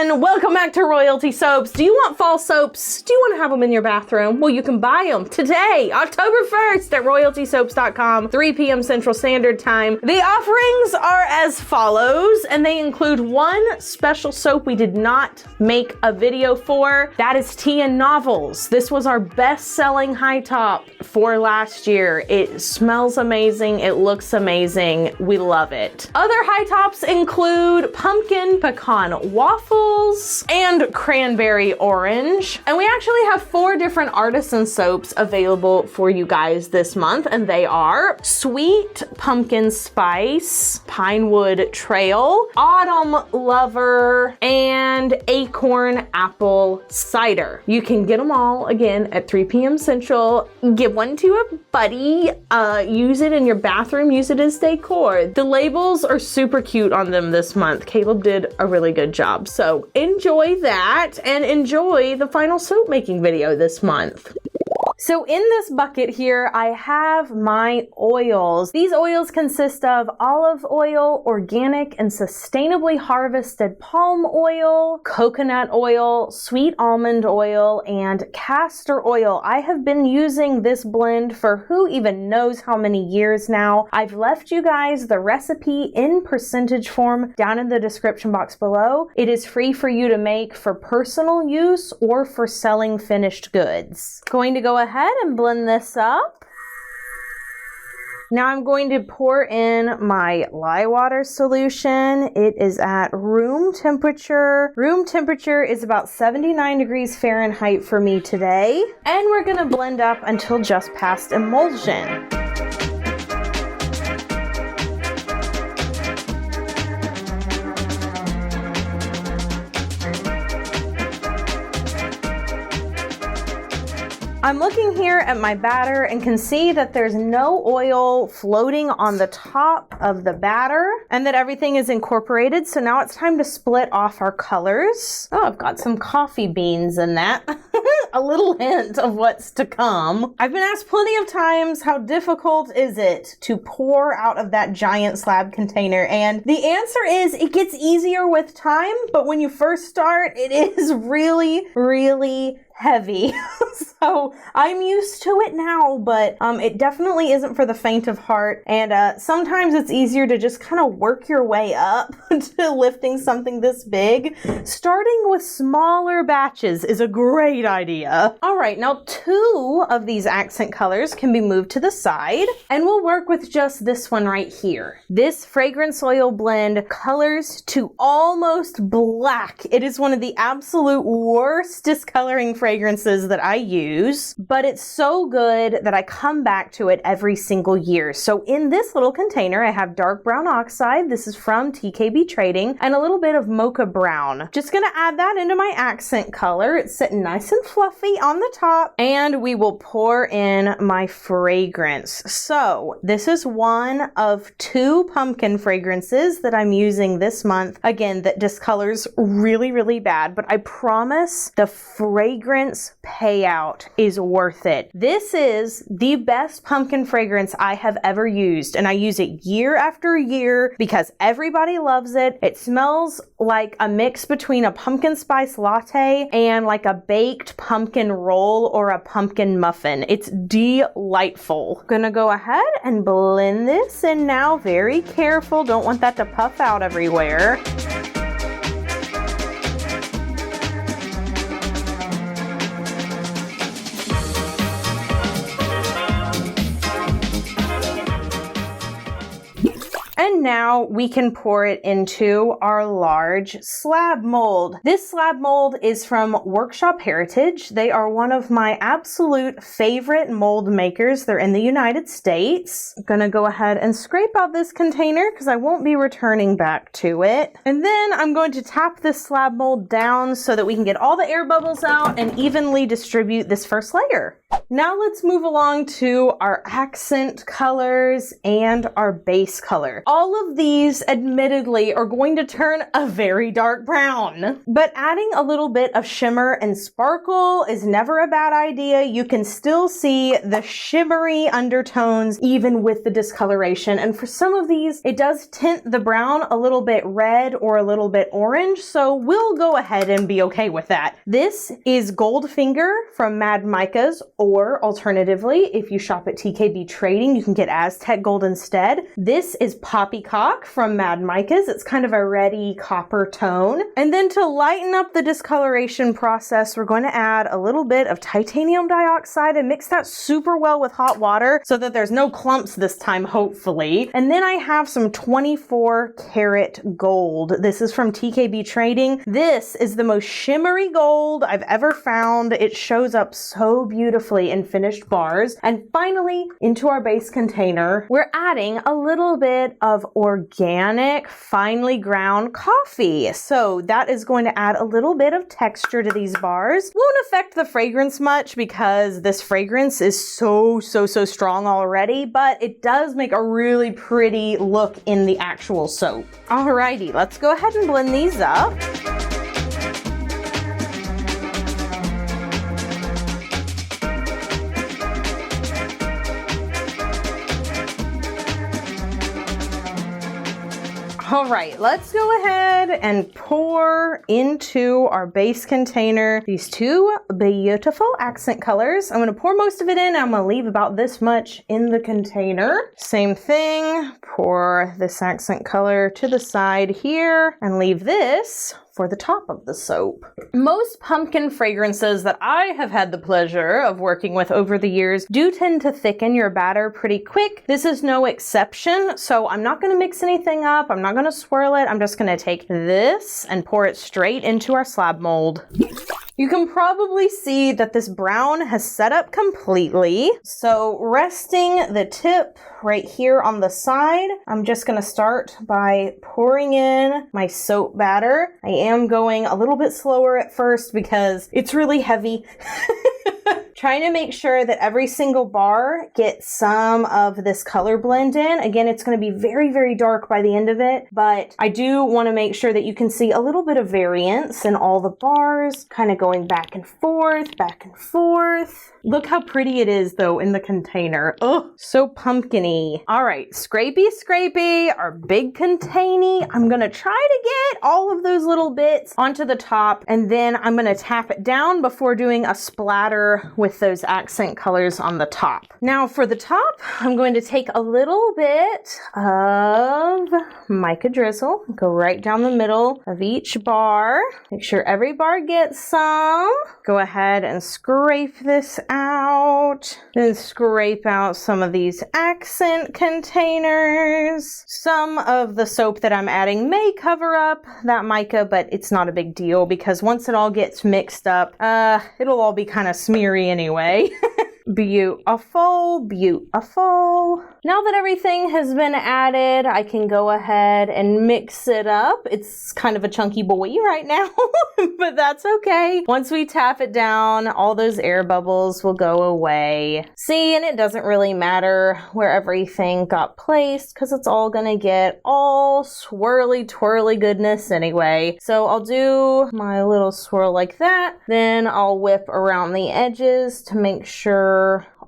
everyone, welcome back to Royalty Soaps. Do you want fall soaps? Do you want to have them in your bathroom? Well, you can buy them today, October 1st at royaltysoaps.com, 3 p.m. Central Standard Time. The offerings are as follows, and they include one special soap we did not make a video for. That is Tea and Novels. This was our best-selling high top for last year. It smells amazing. It looks amazing. We love it. Other high tops include pumpkin pecan waffles and cranberry orange. And we actually have 4 different artisan soaps available for you guys this month, and they are Sweet Pumpkin Spice, Pinewood Trail, Autumn Lover, and Acorn Apple Cider. You can get them all again at 3 p.m. Central. Give one to a buddy, use it in your bathroom, use it as decor. The labels are super cute on them this month. Caleb did a really good job. So enjoy that and enjoy the final soap making video this month. So in this bucket here, I have my oils. These oils consist of olive oil, organic and sustainably harvested palm oil, coconut oil, sweet almond oil, and castor oil. I have been using this blend for who even knows how many years now. I've left you guys the recipe in percentage form down in the description box below. It is free for you to make for personal use or for selling finished goods. Going to go ahead and blend this up. Now I'm going to pour in my lye water solution. It is at room temperature. Room temperature is about 79 degrees Fahrenheit for me today. And we're gonna blend up until just past emulsion. I'm looking here at my batter and can see that there's no oil floating on the top of the batter and that everything is incorporated. So now it's time to split off our colors. Oh, I've got some coffee beans in that. A little hint of what's to come. I've been asked plenty of times, how difficult is it to pour out of that giant slab container? And the answer is it gets easier with time, but when you first start, it is really, really heavy. So I'm used to it now, but it definitely isn't for the faint of heart. And sometimes it's easier to just kind of work your way up to lifting something this big. Starting with smaller batches is a great idea. All right, now 2 of these accent colors can be moved to the side, and we'll work with just this one right here. This fragrance oil blend colors to almost black. It is one of the absolute worst discoloring fragrances that I use, but it's so good that I come back to it every single year. So in this little container, I have dark brown oxide. This is from TKB Trading, and a little bit of mocha brown. Just gonna add that into my accent color. It's sitting nice and fluffy on the top, and we will pour in my fragrance. So this is one of 2 pumpkin fragrances that I'm using this month. Again, that discolors really, really bad, but I promise the fragrance payout is worth it. This is the best pumpkin fragrance I have ever used, and I use it year after year because everybody loves it. It smells like a mix between a pumpkin spice latte and like a baked pumpkin roll or a pumpkin muffin. It's delightful. Gonna go ahead and blend this in now. Very careful. Don't want that to puff out everywhere. And now we can pour it into our large slab mold. This slab mold is from Workshop Heritage. They are one of my absolute favorite mold makers. They're in the United States. I'm gonna go ahead and scrape out this container because I won't be returning back to it. And then I'm going to tap this slab mold down so that we can get all the air bubbles out and evenly distribute this first layer. Now let's move along to our accent colors and our base color. All of these admittedly are going to turn a very dark brown, but adding a little bit of shimmer and sparkle is never a bad idea. You can still see the shimmery undertones even with the discoloration. And for some of these, it does tint the brown a little bit red or a little bit orange, so we'll go ahead and be okay with that. This is Goldfinger from Mad Micas, or alternatively, if you shop at TKB Trading, you can get Aztec Gold instead. This is Poppycock from Mad Micas. It's kind of a reddy copper tone. And then to lighten up the discoloration process, we're going to add a little bit of titanium dioxide and mix that super well with hot water so that there's no clumps this time, hopefully. And then I have some 24 karat gold. This is from TKB Trading. This is the most shimmery gold I've ever found. It shows up so beautifully in finished bars. And finally, into our base container, we're adding a little bit of organic, finely ground coffee. So that is going to add a little bit of texture to these bars. Won't affect the fragrance much because this fragrance is so strong already, but it does make a really pretty look in the actual soap. Alrighty, let's go ahead and blend these up. All right, let's go ahead and pour into our base container these two beautiful accent colors. I'm gonna pour most of it in. I'm gonna leave about this much in the container. Same thing, pour this accent color to the side here and leave this for the top of the soap. Most pumpkin fragrances that I have had the pleasure of working with over the years do tend to thicken your batter pretty quick. This is no exception, so I'm not gonna mix anything up. I'm not gonna swirl it. I'm just gonna take this and pour it straight into our slab mold. You can probably see that this brown has set up completely. So resting the tip right here on the side, I'm just gonna start by pouring in my soap batter. I am going a little bit slower at first because it's really heavy. Trying to make sure that every single bar gets some of this color blend in. Again, it's going to be very dark by the end of it, but I do want to make sure that you can see a little bit of variance in all the bars, kind of going back and forth, back and forth. Look how pretty it is though in the container. Oh, so pumpkin-y. All right, scrapey, our big containy. I'm going to try to get all of those little bits onto the top, and then I'm going to tap it down before doing a splatter with those accent colors on the top. Now for the top, I'm going to take a little bit of mica drizzle, go right down the middle of each bar. Make sure every bar gets some. Go ahead and scrape this out. Then scrape out some of these accent containers. Some of the soap that I'm adding may cover up that mica, but it's not a big deal because once it all gets mixed up, it'll all be kind of smeary anyway. Beautiful. Now that everything has been added, I can go ahead and mix it up. It's kind of a chunky boy right now, but that's okay. Once we tap it down, all those air bubbles will go away. See, and it doesn't really matter where everything got placed because it's all gonna get all swirly twirly goodness anyway. So I'll do my little swirl like that. Then I'll whip around the edges to make sure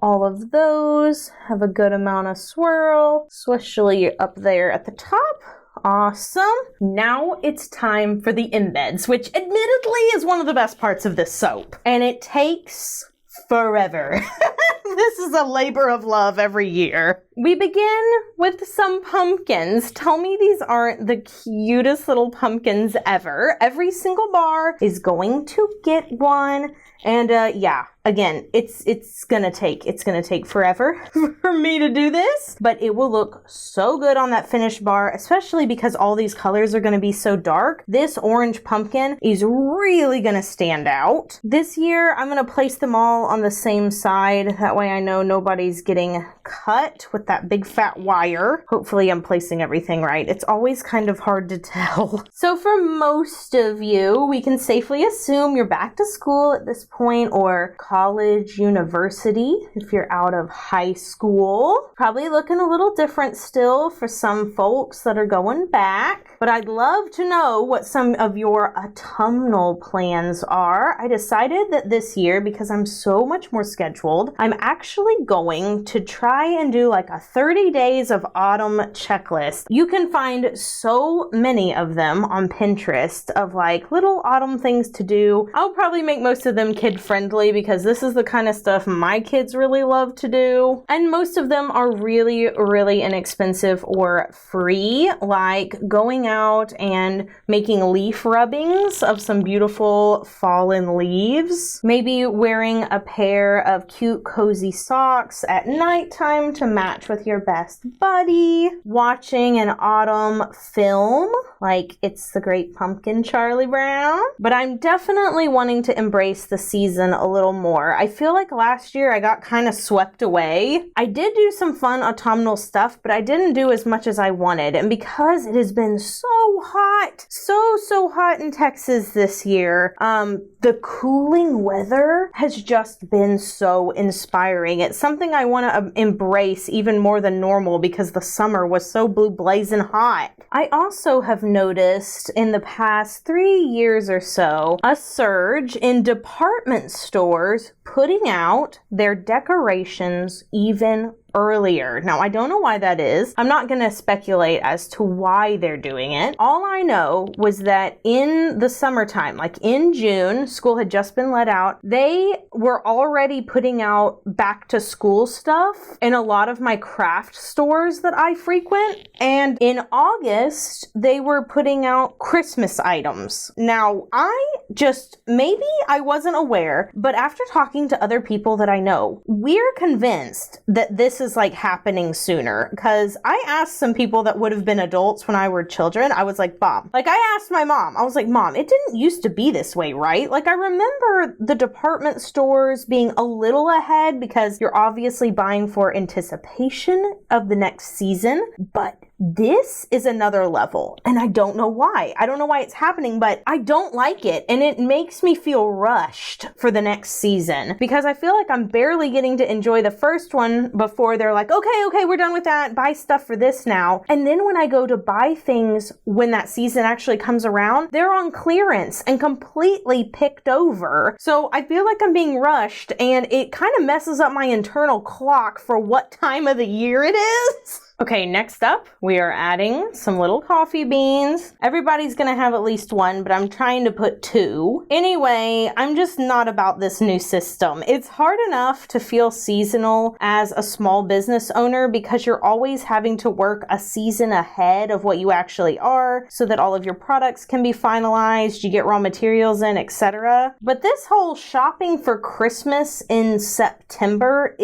all of those have a good amount of swirl, especially up there at the top. Awesome. Now it's time for the embeds, which admittedly is one of the best parts of this soap. And it takes forever. This is a labor of love every year. We begin with some pumpkins. Tell me these aren't the cutest little pumpkins ever. Every single bar is going to get one. And yeah, again, it's gonna take forever for me to do this, but it will look so good on that finished bar, especially because all these colors are gonna be so dark. This orange pumpkin is really gonna stand out. This year, I'm gonna place them all on the same side. That way I know nobody's getting cut with that big fat wire. Hopefully I'm placing everything right. It's always kind of hard to tell. So for most of you, we can safely assume you're back to school at this point or college, university, if you're out of high school. Probably looking a little different still for some folks that are going back. But I'd love to know what some of your autumnal plans are. I decided that this year, because I'm so much more scheduled, I'm actually going to try and do like a 30 days of autumn checklist. You can find so many of them on Pinterest of like little autumn things to do. I'll probably make most of them kid friendly because this is the kind of stuff my kids really love to do. And most of them are really, really inexpensive or free, like going out and making leaf rubbings of some beautiful fallen leaves. Maybe wearing a pair of cute cozy socks at nighttime to match with your best buddy. Watching an autumn film like It's the Great Pumpkin, Charlie Brown. But I'm definitely wanting to embrace the season a little more. I feel like last year I got kind of swept away. I did do some fun autumnal stuff, but I didn't do as much as I wanted. And because it has been so hot, so hot in Texas this year, the cooling weather has just been so inspiring. It's something I want to embrace even more than normal because the summer was so blue blazing hot. I also have noticed in the past 3 years or so a surge in department stores putting out their decorations even earlier. Now, I don't know why that is. I'm not going to speculate as to why they're doing it. All I know was that in the summertime, like in June, school had just been let out. They were already putting out back to school stuff in a lot of my craft stores that I frequent. And in August, they were putting out Christmas items. Now, maybe I wasn't aware, but after talking to other people that I know, we're convinced that this is like happening sooner, because I asked some people that would have been adults when I were children. I was like, Mom, like I asked my mom, I was like, Mom, it didn't used to be this way, right? Like I remember the department stores being a little ahead because you're obviously buying for anticipation of the next season, but this is another level, and I don't know why. I don't know why it's happening, but I don't like it, and it makes me feel rushed for the next season because I feel like I'm barely getting to enjoy the first one before they're like, okay, we're done with that. Buy stuff for this now. And then when I go to buy things when that season actually comes around, they're on clearance and completely picked over. So I feel like I'm being rushed, and it kind of messes up my internal clock for what time of the year it is. Okay, next up, we are adding some little coffee beans. Everybody's gonna have at least one, but I'm trying to put 2. Anyway, I'm just not about this new system. It's hard enough to feel seasonal as a small business owner because you're always having to work a season ahead of what you actually are so that all of your products can be finalized, you get raw materials in, etc. But this whole shopping for Christmas in September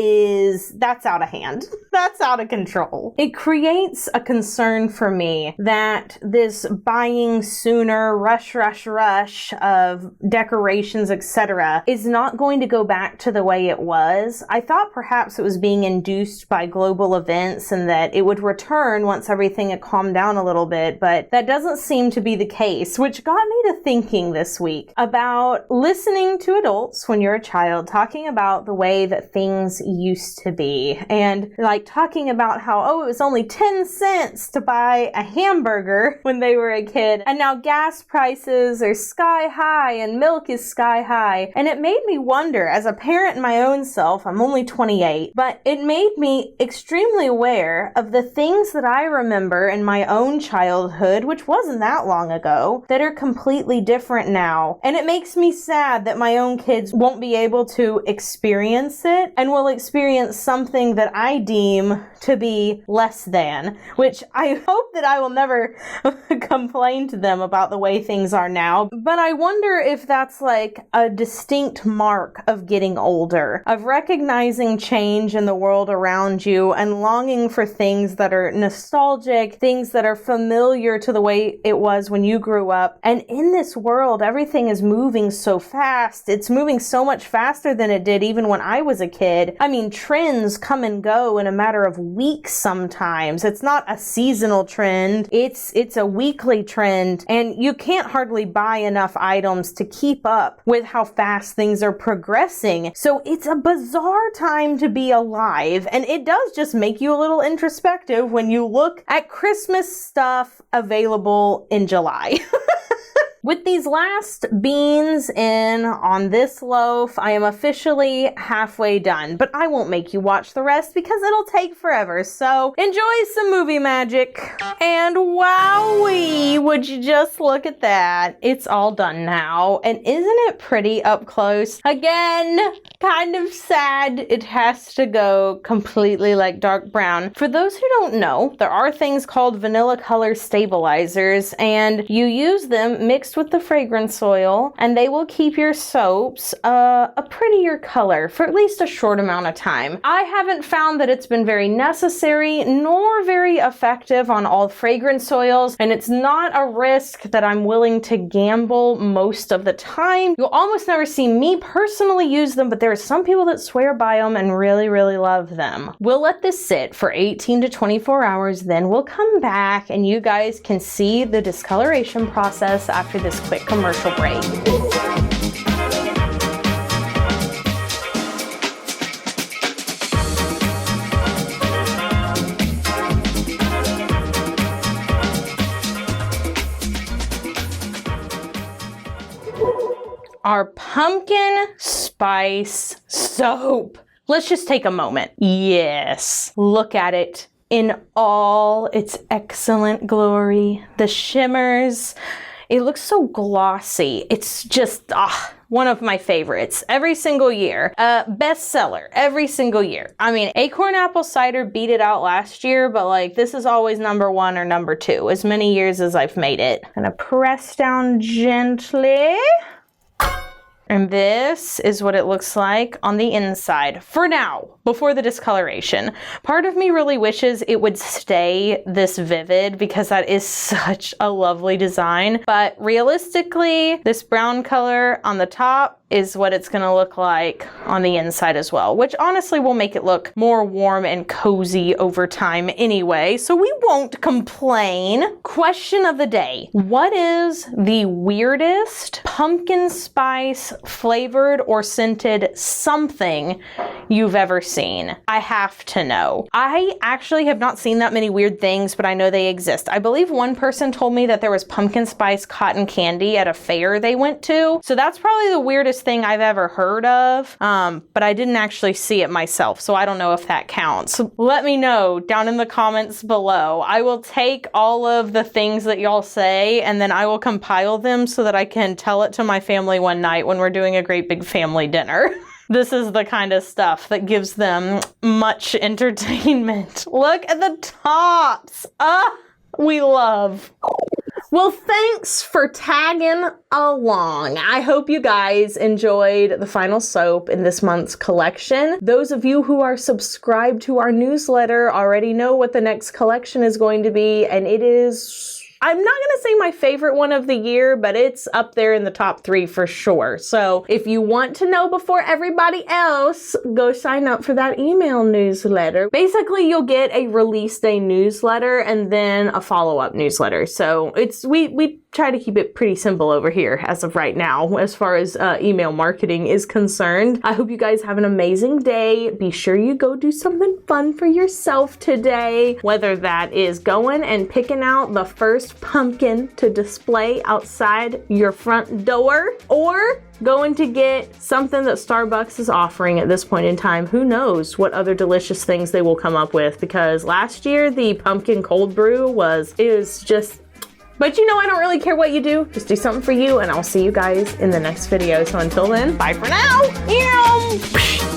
that's out of hand. That's out of control. It creates a concern for me that this buying sooner, rush of decorations, etc. is not going to go back to the way it was. I thought perhaps it was being induced by global events and that it would return once everything had calmed down a little bit, but that doesn't seem to be the case, which got me to thinking this week about listening to adults when you're a child talking about the way that things used to be, and like talking about how, it was only 10 cents to buy a hamburger when they were a kid, and now gas prices are sky high and milk is sky high. And it made me wonder, as a parent in my own self, I'm only 28, but it made me extremely aware of the things that I remember in my own childhood, which wasn't that long ago, that are completely different now. And it makes me sad that my own kids won't be able to experience it and will experience something that I deem to be less than, which I hope that I will never complain to them about the way things are now. But I wonder if that's like a distinct mark of getting older, of recognizing change in the world around you and longing for things that are nostalgic, things that are familiar to the way it was when you grew up. And in this world, everything is moving so fast. It's moving so much faster than it did even when I was a kid. I mean, trends come and go in a matter of weeks sometimes. sometimes. It's not a seasonal trend. It's a weekly trend, and you can't hardly buy enough items to keep up with how fast things are progressing. So it's a bizarre time to be alive, and it does just make you a little introspective when you look at Christmas stuff available in July. With these last beans in on this loaf, I am officially halfway done, but I won't make you watch the rest because it'll take forever. So enjoy some movie magic. And wowee, would you just look at that? It's all done now. And isn't it pretty up close? Again, kind of sad it has to go completely like dark brown. For those who don't know, there are things called vanilla color stabilizers, and you use them mixed with the fragrance oil, and they will keep your soaps a prettier color for at least a short amount of time. I haven't found that it's been very necessary nor very effective on all fragrance oils, and it's not a risk that I'm willing to gamble most of the time. You'll almost never see me personally use them, but there are some people that swear by them and really, really love them. We'll let this sit for 18 to 24 hours, then we'll come back and you guys can see the discoloration process after this quick commercial break. Our pumpkin spice soap. Let's just take a moment. Yes, look at it in all its excellent glory. The shimmers. It looks so glossy. It's just one of my favorites every single year. Bestseller every single year. I mean, Acorn Apple Cider beat it out last year, but like this is always number 1 or number 2 as many years as I've made it. I'm gonna press down gently. And this is what it looks like on the inside for now, before the discoloration. Part of me really wishes it would stay this vivid because that is such a lovely design. But realistically, this brown color on the top is what it's gonna look like on the inside as well, which honestly will make it look more warm and cozy over time anyway, so we won't complain. Question of the day. What is the weirdest pumpkin spice flavored or scented something you've ever seen? I have to know. I actually have not seen that many weird things, but I know they exist. I believe one person told me that there was pumpkin spice cotton candy at a fair they went to, so that's probably the weirdest thing I've ever heard of, but I didn't actually see it myself, so I don't know if that counts. Let me know down in the comments below. I will take all of the things that y'all say and then I will compile them so that I can tell it to my family one night when we're doing a great big family dinner. This is the kind of stuff that gives them much entertainment. Look at the tops. We love. Well, thanks for tagging along. I hope you guys enjoyed the final soap in this month's collection. Those of you who are subscribed to our newsletter already know what the next collection is going to be, and it is... I'm not gonna say my favorite one of the year, but it's up there in the top 3 for sure. So if you want to know before everybody else, go sign up for that email newsletter. Basically, you'll get a release day newsletter and then a follow-up newsletter. So it's we try to keep it pretty simple over here as of right now, as far as email marketing is concerned. I hope you guys have an amazing day. Be sure you go do something fun for yourself today, whether that is going and picking out the first pumpkin to display outside your front door, or going to get something that Starbucks is offering at this point in time. Who knows what other delicious things they will come up with, because last year the pumpkin cold brew was just... But you know, I don't really care what you do. Just do something for you, and I'll see you guys in the next video. So until then, bye for now. Ew.